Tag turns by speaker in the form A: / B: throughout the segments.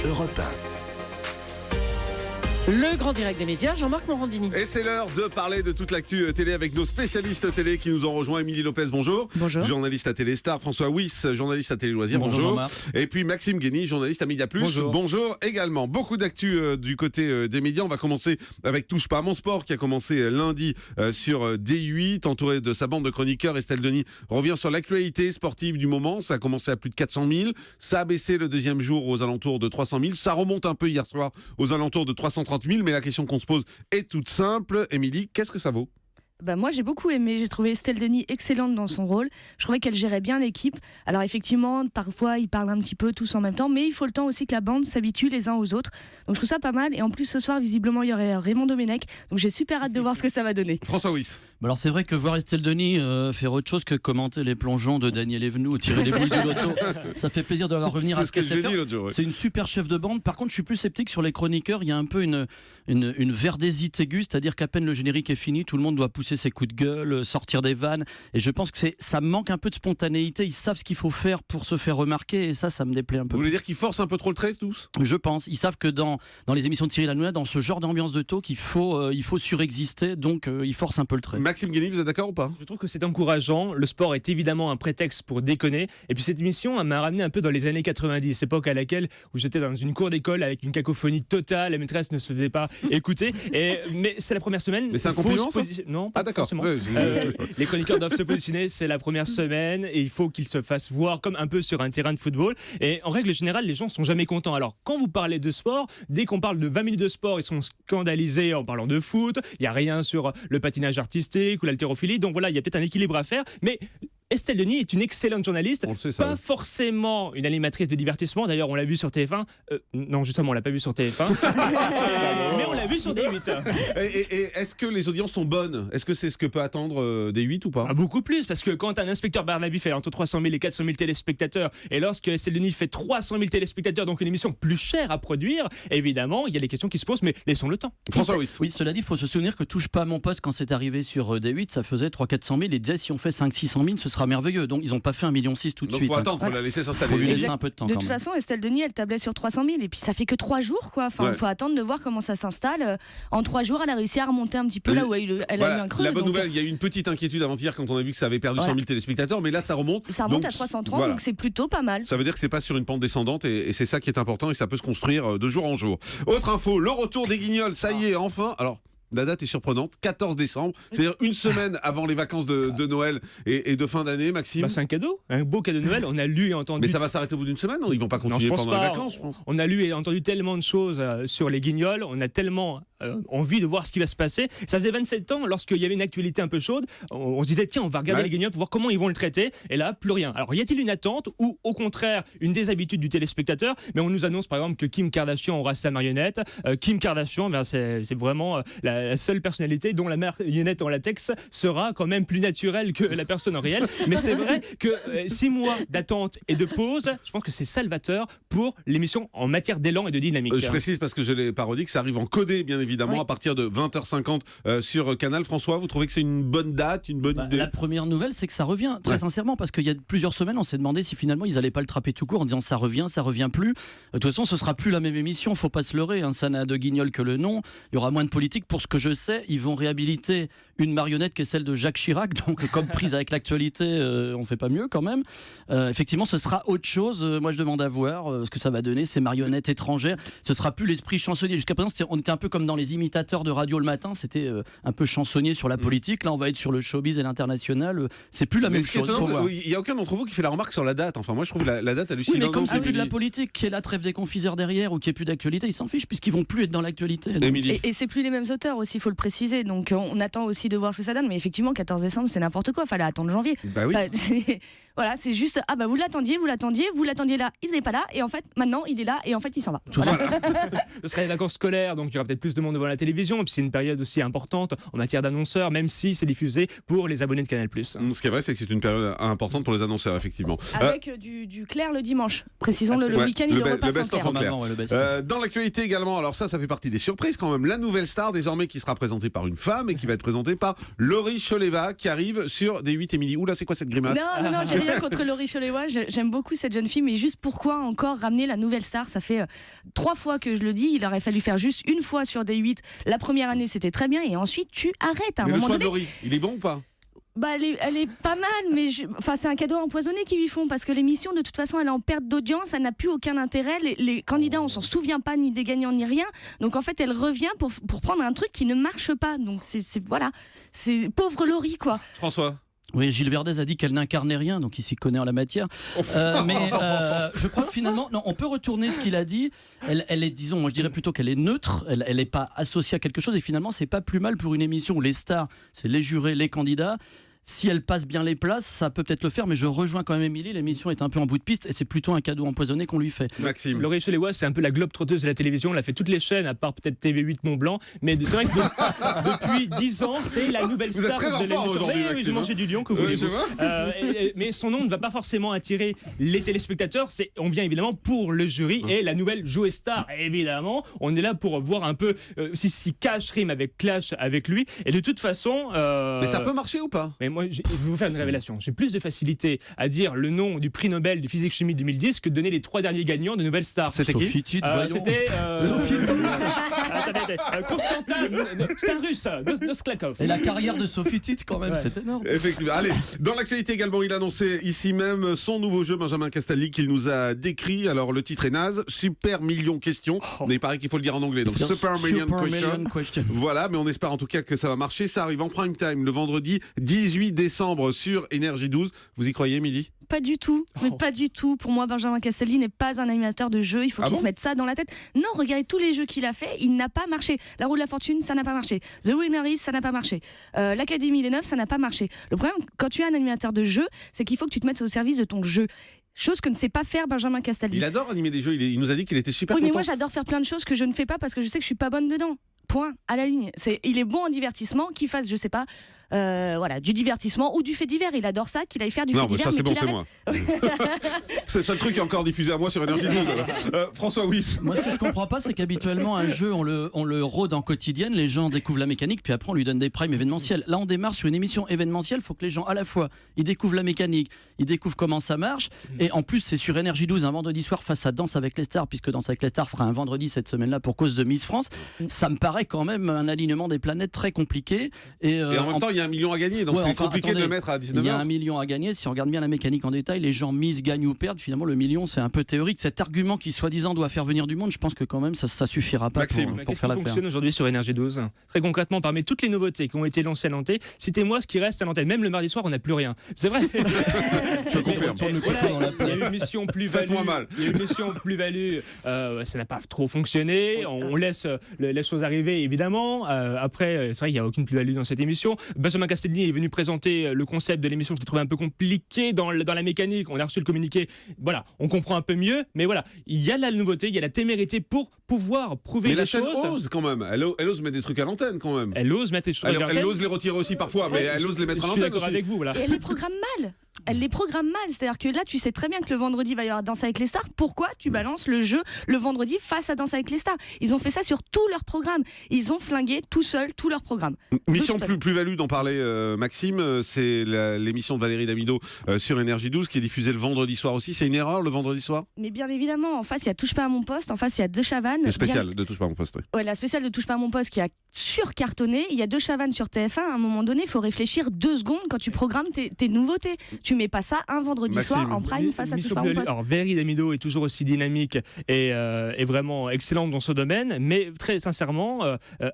A: Europe 1.
B: Le grand direct des médias, Jean-Marc Morandini.
C: Et c'est l'heure de parler de toute l'actu télé avec nos spécialistes télé qui nous ont rejoints. Émilie Lopez, bonjour.
B: Bonjour.
C: Journaliste à Téléstar. François Wyss, journaliste à Télé Loisirs. Bonjour. Et puis Maxime Guény, journaliste à Média Plus. Bonjour également. Beaucoup d'actu du côté des médias. On va commencer avec Touche pas à mon sport qui a commencé lundi sur D8. Entouré de sa bande de chroniqueurs, Estelle Denis revient sur l'actualité sportive du moment. Ça a commencé à plus de 400 000. Ça a baissé le deuxième jour aux alentours de 300 000. Ça remonte un peu hier soir aux alentours de 330 000. Mais la question qu'on se pose est toute simple. Émilie, qu'est-ce que ça vaut ?
D: Moi j'ai beaucoup aimé, j'ai trouvé Estelle Denis excellente dans son rôle, je trouvais qu'elle gérait bien l'équipe. Alors effectivement parfois ils parlent un petit peu tous en même temps, mais il faut le temps aussi que la bande s'habitue les uns aux autres, donc je trouve ça pas mal. Et en plus ce soir visiblement il y aurait Raymond Domenech, donc j'ai super hâte de voir ce que ça va donner.
C: François Wyss.
E: Alors c'est vrai que voir Estelle Denis faire autre chose que commenter les plongeons de Daniel Evenou ou tirer les boules du loto, ça fait plaisir de la voir revenir à ce qu'elle sait faire. C'est une super chef de bande. Par contre je suis plus sceptique sur les chroniqueurs, il y a un peu une verdésite aiguë, c'est-à-dire qu'à peine le générique est fini, tout le monde doit pousser ses coups de gueule, sortir des vannes, et je pense que ça manque un peu de spontanéité. Ils savent ce qu'il faut faire pour se faire remarquer, et ça me déplaît un peu.
C: Vous voulez dire qu'ils forcent un peu trop le trait tous ?
E: Je pense, ils savent que dans les émissions de Cyril Hanouna, dans ce genre d'ambiance de talk, il faut surexister, donc ils forcent un peu le trait.
C: Maxime Guény, vous êtes d'accord ou pas ?
F: Je trouve que c'est encourageant, le sport est évidemment un prétexte pour déconner, et puis cette émission m'a ramené un peu dans les années 90, époque à laquelle où j'étais dans une cour d'école avec une cacophonie totale, la maîtresse ne se faisait pas écouter, mais c'est la première semaine.
C: Mais c'est un compliment ça ?
F: Non, pas
C: d'accord.
F: forcément. Les chroniqueurs doivent se positionner, c'est la première semaine et il faut qu'ils se fassent voir comme un peu sur un terrain de football. Et en règle générale, les gens sont jamais contents. Alors quand vous parlez de sport, dès qu'on parle de 20 minutes de sport, ils sont scandalisés en parlant de foot. Il n'y a rien sur le patinage artistique ou l'haltérophilie. Donc voilà, il y a peut-être un équilibre à faire. Mais Estelle Denis est une excellente journaliste, pas forcément une animatrice de divertissement. D'ailleurs, on l'a vu sur TF1. Non, justement, on l'a pas vu sur TF1. Mais on l'a vu sur D8.
C: Et est-ce que les audiences sont bonnes ? Est-ce que c'est ce que peut attendre D8 ou pas ?
F: Beaucoup plus, parce que quand un inspecteur Barnaby fait entre 300 000 et 400 000 téléspectateurs, et lorsque Estelle Denis fait 300 000 téléspectateurs, donc une émission plus chère à produire, évidemment, il y a des questions qui se posent, mais laissons le temps.
C: François Wyss.
E: Oui, cela dit, il faut se souvenir que Touche pas à mon poste, quand c'est arrivé sur D8, ça faisait 300 000 et disait si on fait 500 000, ce sera merveilleux. Donc ils n'ont pas fait 1,6 million tout de
C: donc,
E: suite.
C: Faut attendre, faut la laisser s'installer.
E: Faut lui laisser un peu de temps.
D: De toute façon, Estelle Denis, elle tablait sur 300 000 et puis ça fait que 3 jours, quoi. Enfin, il faut attendre de voir comment ça s'installe. En 3 jours, elle a réussi à remonter un petit peu là où elle a eu un creux.
C: La bonne nouvelle, il y a eu une petite inquiétude avant-hier quand on a vu que ça avait perdu 100 000 téléspectateurs, mais là ça remonte.
D: Ça remonte à 330, donc c'est plutôt pas mal.
C: Ça veut dire que c'est pas sur une pente descendante et c'est ça qui est important et ça peut se construire de jour en jour. Autre info, le retour des Guignols, ça y est, enfin. Alors. La date est surprenante, 14 décembre, c'est-à-dire une semaine avant les vacances de Noël et de fin d'année, Maxime.
F: C'est un cadeau, un beau cadeau de Noël. On a lu et entendu.
C: Mais ça va s'arrêter au bout d'une semaine, non ? Ils vont pas continuer pendant les vacances, je pense.
F: On a lu et entendu tellement de choses sur les Guignols, on a tellement envie de voir ce qui va se passer. Ça faisait 27 ans, lorsqu'il y avait une actualité un peu chaude, on se disait tiens, on va regarder les Guignols pour voir comment ils vont le traiter, et là, plus rien. Alors, y a-t-il une attente ou au contraire une déshabitude du téléspectateur ? Mais on nous annonce par exemple que Kim Kardashian aura sa marionnette. Kim Kardashian, c'est vraiment la seule personnalité dont la marionnette en latex sera quand même plus naturelle que la personne en réel. Mais c'est vrai que 6 mois d'attente et de pause, je pense que c'est salvateur pour l'émission en matière d'élan et de dynamique.
C: Je précise parce que je l'ai parodique, ça arrive en codé bien évidemment à partir de 20h50 sur Canal. François, vous trouvez que c'est une bonne date, une bonne idée ?
E: La première nouvelle, c'est que ça revient, très sincèrement, parce qu'il y a plusieurs semaines, on s'est demandé si finalement ils n'allaient pas le trapper tout court en disant ça revient plus. De toute façon, ce sera plus la même émission, faut pas se leurrer, ça n'a de Guignol que le nom. Il y aura moins de politique. Pour ce que je sais, ils vont réhabiliter une marionnette qui est celle de Jacques Chirac, donc comme prise avec l'actualité, on fait pas mieux quand même. Effectivement, ce sera autre chose. Moi, je demande à voir ce que ça va donner, ces marionnettes étrangères. Ce sera plus l'esprit chansonnier. Jusqu'à présent, on était un peu comme dans les imitateurs de radio le matin, c'était un peu chansonnier sur la politique. Là, on va être sur le showbiz et l'international. C'est plus la même chose.
C: Il n'y a aucun d'entre vous qui fait la remarque sur la date. Enfin, moi, je trouve la date hallucinante.
E: Oui, mais comme c'est plus de la politique, qui est la trêve des confiseurs derrière ou qui est plus d'actualité, ils s'en fichent puisqu'ils vont plus être dans l'actualité.
D: Et c'est plus les mêmes auteurs aussi, il faut le préciser. Donc on attend aussi de voir ce que ça donne. Mais effectivement, 14 décembre, c'est n'importe quoi. Fallait attendre janvier.
C: Bah oui.
D: Voilà, c'est juste vous l'attendiez là, il n'est pas là, et en fait maintenant il est là, et en fait il s'en va.
C: Voilà.
F: Ce sera les vacances scolaires, donc il y aura peut-être plus de monde devant la télévision, et puis c'est une période aussi importante en matière d'annonceurs, même si c'est diffusé pour les abonnés de Canal+.
C: Ce qui est vrai, c'est que c'est une période importante pour les annonceurs, effectivement.
D: Avec du clair le dimanche. Précisons-le, le week-end il le repasse en clair.
C: Dans l'actualité également, alors ça fait partie des surprises quand même. La nouvelle star désormais qui sera présentée par une femme et qui va être présentée par Laurie Choleva qui arrive sur D8. Émilie, oula, c'est quoi cette grimace ?
D: Non, rien contre Laurie Choléwa, j'aime beaucoup cette jeune fille, mais juste pourquoi encore ramener la nouvelle star? Ça fait 3 fois que je le dis, il aurait fallu faire juste une fois sur D8. La première année c'était très bien et ensuite tu arrêtes à un
C: Mais
D: moment
C: le choix
D: donné.
C: de Laurie, il est bon ou pas?
D: Bah, elle est pas mal, mais c'est un cadeau empoisonné qu'ils lui font parce que l'émission, de toute façon, elle est en perte d'audience, elle n'a plus aucun intérêt. Les candidats, on s'en souvient pas, ni des gagnants, ni rien. Donc en fait, elle revient pour prendre un truc qui ne marche pas. Donc voilà, c'est pauvre Laurie, quoi.
C: François?
E: Oui, Gilles Verdez a dit qu'elle n'incarnait rien, donc il s'y connaît en la matière. Mais je crois que finalement, non, on peut retourner ce qu'il a dit. Elle est, disons, moi je dirais plutôt qu'elle est neutre. Elle n'est pas associée à quelque chose. Et finalement, c'est pas plus mal pour une émission où les stars, c'est les jurés, les candidats. Si elle passe bien les places, ça peut peut-être le faire, mais je rejoins quand même Émilie, l'émission est un peu en bout de piste et c'est plutôt un cadeau empoisonné qu'on lui fait.
C: Maxime?
F: Laurie Choléwa, c'est un peu la globe trotteuse de la télévision, elle a fait toutes les chaînes, à part peut-être TV8 Mont-Blanc, mais c'est vrai que depuis 10 ans, c'est la nouvelle
C: Vous êtes
F: star
C: très
F: de
C: en forme
F: l'émission.
C: aujourd'hui,
F: Oui,
C: Maxime,
F: je mangeais du lion, que voulez-vous.
C: je vois.
F: Mais son nom ne va pas forcément attirer les téléspectateurs, on vient évidemment pour le jury et la nouvelle Joe Star, évidemment, on est là pour voir un peu si Cash rime avec Clash avec lui, et de toute façon...
C: Mais ça peut marcher ou pas?
F: Mais moi, je vais vous faire une révélation. J'ai plus de facilité à dire le nom du prix Nobel de physique-chimie 2010 que de donner les 3 derniers gagnants de Nouvelle Star.
C: C'était qui?
E: Sophie Tite, voyons.
F: C'était
E: Sophie Tite.
F: Constantin, c'est un russe, Nosklakov.
E: Et la carrière de Sophie Tite, quand même, c'est énorme.
C: Effectivement. Allez, dans l'actualité également, il a annoncé ici même son nouveau jeu, Benjamin Castaldi, qu'il nous a décrit. Alors, le titre est naze, Super Million Question. Mais il paraît qu'il faut le dire en anglais, donc Super Million Question. Voilà, mais on espère en tout cas que ça va marcher. Ça arrive en prime time le vendredi 18 décembre sur Énergie 12. Vous y croyez, Émilie?
D: Pas du tout, mais pas du tout. Pour moi, Benjamin Castaldi n'est pas un animateur de jeu. Il faut qu'il se mette ça dans la tête. Non, regardez tous les jeux qu'il a fait, il n'a pas marché. La roue de la fortune, ça n'a pas marché. The Winner is, ça n'a pas marché. L'Académie des Neufs, ça n'a pas marché. Le problème, quand tu es un animateur de jeu, c'est qu'il faut que tu te mettes au service de ton jeu. Chose que ne sait pas faire Benjamin Castaldi.
C: Il adore animer des jeux, il nous a dit qu'il était super
D: Oui,
C: content.
D: mais moi j'adore faire plein de choses que je ne fais pas parce que je sais que je suis pas bonne dedans. Point, à la ligne. Il est bon en divertissement, qu'il fasse, je sais pas, du divertissement ou du fait divers. Il adore ça, qu'il aille faire du fait divers.
C: Non, ça c'est bon,
D: qu'il
C: c'est moi. C'est le seul truc qui est encore diffusé à moi sur Énergie 12. François Wyss.
E: Moi, ce que je comprends pas, c'est qu'habituellement, un jeu, on le rôde en quotidienne, les gens découvrent la mécanique, puis après, on lui donne des primes événementiels. Là, on démarre sur une émission événementielle, il faut que les gens, à la fois, ils découvrent la mécanique, ils découvrent comment ça marche, et en plus, c'est sur Énergie 12, un vendredi soir, face à Danse avec les stars, puisque Danse avec les stars sera un vendredi cette semaine-là pour cause de Miss France. Ça me paraît quand même un alignement des planètes très compliqué. Et
C: en même temps, il y a 1 million à gagner, donc c'est compliqué de le mettre à 19h.
E: Il y a 1 million à gagner. Si on regarde bien la mécanique en détail, les gens misent, gagnent ou perdent. Finalement, le million, c'est un peu théorique. Cet argument qui, soi-disant, doit faire venir du monde, je pense que quand même, ça suffira pas pour faire l'affaire.
F: Fonctionne aujourd'hui sur Énergie 12. Très concrètement, parmi toutes les nouveautés qui ont été lancées à l'antenne, citez-moi ce qui reste à l'antenne. Même le mardi soir, on n'a plus rien. C'est vrai.
C: Je confirme.
F: Il y a eu une mission plus-value.
C: Faites-moi mal.
F: Il y a eu une mission plus-value. Ça n'a pas trop fonctionné. On laisse les choses arriver, évidemment. Après, c'est vrai qu'il n'y a aucune plus-value dans cette émission. Benjamin Castaldi est venu présenter le concept de l'émission. Je l'ai trouvé un peu compliqué dans la mécanique. On a reçu le communiqué. Voilà, on comprend un peu mieux. Mais voilà, il y a la nouveauté, il y a la témérité pour pouvoir prouver
C: mais
F: les
C: la chaîne
F: choses.
C: ose quand même. Elle ose mettre des trucs à l'antenne quand même.
F: Elle ose mettre des choses à l'antenne.
C: Elle ose les retirer aussi parfois, mais elle ose les mettre à
F: Je suis
C: l'antenne
F: d'accord
C: aussi.
F: avec vous, voilà.
D: Et elle les programme mal. Elle les programme mal. C'est-à-dire que là, tu sais très bien que le vendredi, il va y avoir Danse avec les stars. Pourquoi tu balances le jeu le vendredi face à Danse avec les stars? Ils ont fait ça sur tous leurs programmes. Ils ont flingué tout seuls tous leurs programmes.
C: Mission plus-value dont parlait Maxime, c'est l'émission de Valérie Damido sur Énergie 12 qui est diffusée le vendredi soir aussi. C'est une erreur le vendredi soir?
D: Mais bien évidemment, en face, il y a Touche pas à mon poste. En face, il y a De Chavannes.
C: Le spécial de Touche pas à mon poste, oui.
D: Ouais, la spéciale de Touche pas à mon poste qui a surcartonné. Il y a De Chavannes sur TF1. À un moment donné, il faut réfléchir 2 secondes quand tu programmes tes nouveautés. Tu mets pas ça un vendredi
C: Maxime.
D: soir en prime face à Touche pas à mon poste.
F: Alors Valérie Damido est toujours aussi dynamique et vraiment excellente dans ce domaine, mais très sincèrement,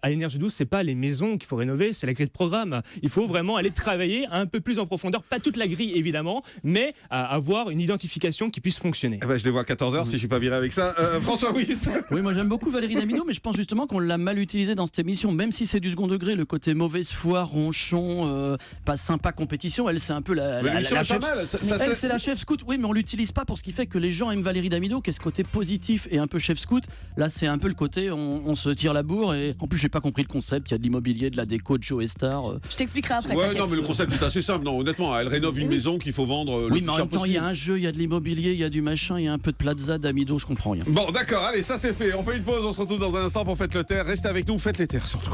F: à Énergie 12, c'est pas les maisons qu'il faut rénover, c'est la grille de programme. Il faut vraiment aller travailler un peu plus en profondeur, pas toute la grille évidemment, mais avoir une identification qui puisse fonctionner.
C: Eh ben, je les vois à 14h si je suis pas viré avec ça. François Wyss.
E: Oui, moi j'aime beaucoup Valérie Damido, mais je pense justement qu'on l'a mal utilisé dans cette émission, même si c'est du second degré, le côté mauvaise foi, ronchon, pas sympa compétition, elle c'est un peu la chef. Elle c'est la chef scout, oui, mais on l'utilise pas pour ce qui fait que les gens aiment Valérie Damido, qui est ce côté positif et un peu chef scout. Là c'est un peu le côté on se tire la bourre, et en plus j'ai pas compris le concept, il y a de l'immobilier, de la déco, de Joe Star.
D: Je t'expliquerai après.
C: Ouais, non, mais le concept est assez simple. Non, honnêtement, elle rénove une maison qu'il faut vendre.
E: Oui, mais en même temps, il y a un jeu, il y a de l'immobilier, il y a du machin, il y a un peu de plaza, d'Amido, je comprends rien.
C: Bon, d'accord, allez, ça c'est fait. On fait une pause, on se retrouve dans un instant pour Faites le Terre. Restez avec nous, faites les terres surtout.